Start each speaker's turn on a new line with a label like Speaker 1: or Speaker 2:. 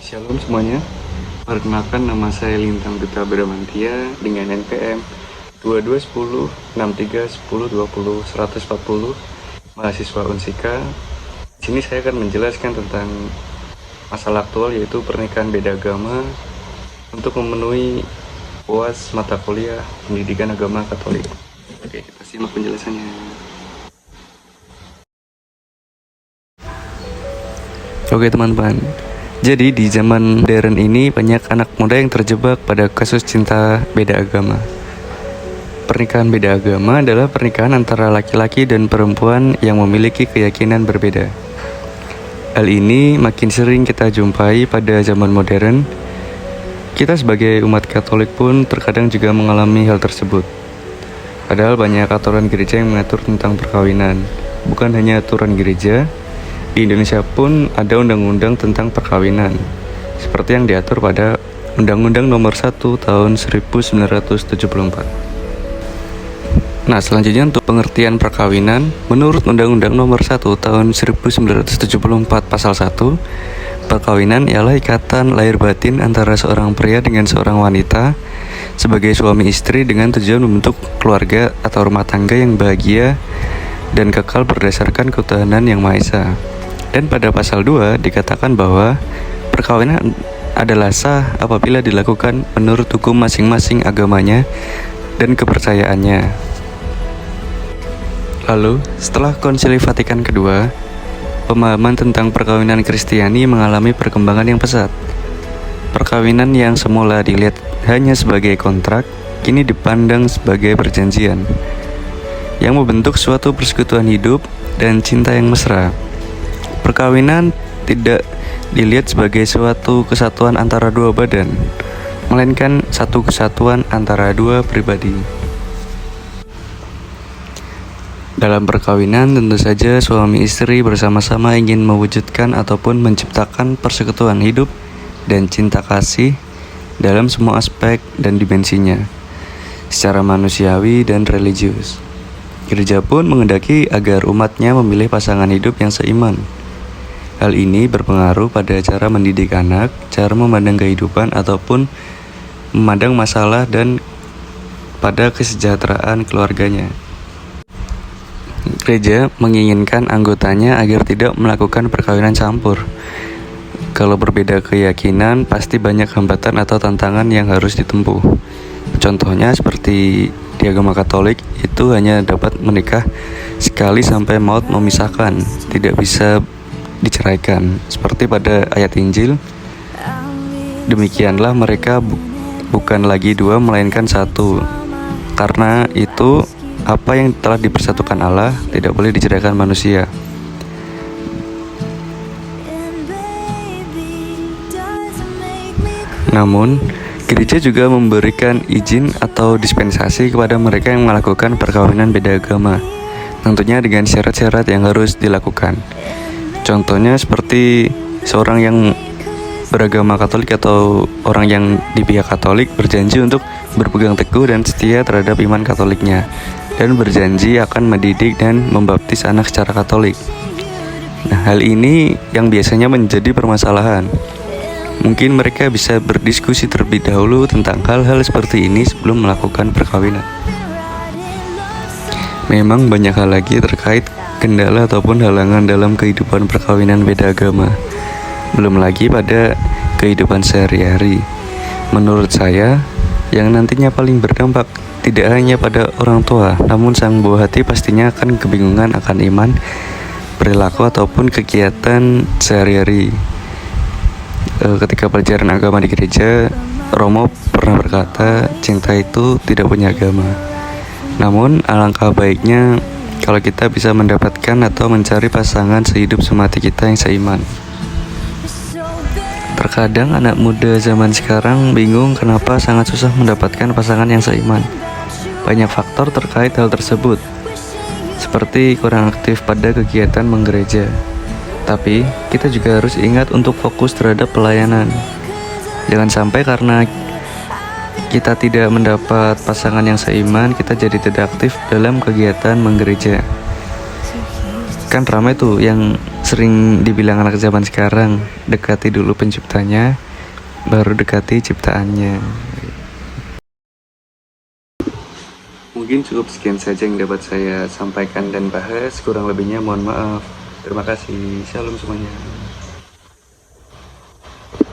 Speaker 1: Shalom semuanya, perkenalkan nama saya Lintang Duta Bramantia dengan NPM 2210631020 mahasiswa Unsika. Di sini saya akan menjelaskan tentang masalah aktual yaitu pernikahan beda agama untuk memenuhi UAS mata kuliah pendidikan agama Katolik. Oke, kita simak penjelasannya. Oke teman-teman, jadi di zaman modern ini banyak anak muda yang terjebak pada kasus cinta beda agama. Pernikahan beda agama adalah pernikahan antara laki-laki dan perempuan yang memiliki keyakinan berbeda. Hal ini makin sering kita jumpai pada zaman modern. Kita sebagai umat Katolik pun terkadang juga mengalami hal tersebut. Padahal banyak aturan gereja yang mengatur tentang perkawinan. Bukan hanya aturan gereja, di Indonesia pun ada undang-undang tentang perkawinan, seperti yang diatur pada Undang-Undang Nomor 1 Tahun 1974. Nah, selanjutnya untuk pengertian perkawinan, menurut Undang-Undang Nomor 1 Tahun 1974 Pasal 1, perkawinan ialah ikatan lahir batin antara seorang pria dengan seorang wanita sebagai suami istri dengan tujuan membentuk keluarga atau rumah tangga yang bahagia dan kekal berdasarkan ketuhanan Yang Maha Esa. Dan pada pasal 2 dikatakan bahwa perkawinan adalah sah apabila dilakukan menurut hukum masing-masing agamanya dan kepercayaannya. Lalu, setelah Konsili Vatikan kedua, pemahaman tentang perkawinan Kristiani mengalami perkembangan yang pesat. Perkawinan yang semula dilihat hanya sebagai kontrak, kini dipandang sebagai perjanjian yang membentuk suatu persekutuan hidup dan cinta yang mesra. Perkawinan tidak dilihat sebagai suatu kesatuan antara dua badan, melainkan satu kesatuan antara dua pribadi. Dalam perkawinan, tentu saja suami istri bersama-sama ingin mewujudkan ataupun menciptakan persekutuan hidup dan cinta kasih dalam semua aspek dan dimensinya, secara manusiawi dan religius. Gereja pun menghendaki agar umatnya memilih pasangan hidup yang seiman. Hal ini berpengaruh pada cara mendidik anak, cara memandang kehidupan, ataupun memandang masalah dan pada kesejahteraan keluarganya. Gereja menginginkan anggotanya agar tidak melakukan perkawinan campur. Kalau berbeda keyakinan, pasti banyak hambatan atau tantangan yang harus ditempuh. Contohnya seperti di agama Katolik itu hanya dapat menikah sekali sampai maut memisahkan, tidak bisa diceraikan. Seperti pada ayat Injil, demikianlah mereka bukan lagi dua melainkan satu. Karena itu apa yang telah dipersatukan Allah tidak boleh diceraikan manusia. Namun, gereja juga memberikan izin atau dispensasi kepada mereka yang melakukan perkawinan beda agama, tentunya dengan syarat-syarat yang harus dilakukan. Contohnya seperti seorang yang beragama Katolik atau orang yang di pihak Katolik berjanji untuk berpegang teguh dan setia terhadap iman Katoliknya, dan berjanji akan mendidik dan membaptis anak secara Katolik. Nah, hal ini yang biasanya menjadi permasalahan. Mungkin mereka bisa berdiskusi terlebih dahulu tentang hal-hal seperti ini sebelum melakukan perkawinan. Memang banyak hal lagi terkait kendala ataupun halangan dalam kehidupan perkawinan beda agama. Belum lagi pada kehidupan sehari-hari. Menurut saya, yang nantinya paling berdampak tidak hanya pada orang tua, namun sang buah hati pastinya akan kebingungan akan iman, perilaku ataupun kegiatan sehari-hari. Ketika pelajaran agama di gereja, Romo pernah berkata, cinta itu tidak punya agama. Namun, alangkah baiknya kalau kita bisa mendapatkan atau mencari pasangan sehidup semati kita yang seiman. Terkadang anak muda zaman sekarang bingung kenapa sangat susah mendapatkan pasangan yang seiman. Banyak faktor terkait hal tersebut, seperti kurang aktif pada kegiatan menggereja. Tapi, kita juga harus ingat untuk fokus terhadap pelayanan. Jangan sampai karena kita tidak mendapat pasangan yang seiman, kita jadi tidak aktif dalam kegiatan menggereja. Kan ramai tuh yang sering dibilang anak zaman sekarang, dekati dulu penciptanya, baru dekati ciptaannya. Mungkin cukup sekian saja yang dapat saya sampaikan dan bahas. Kurang lebihnya mohon maaf. Terima kasih. Shalom semuanya.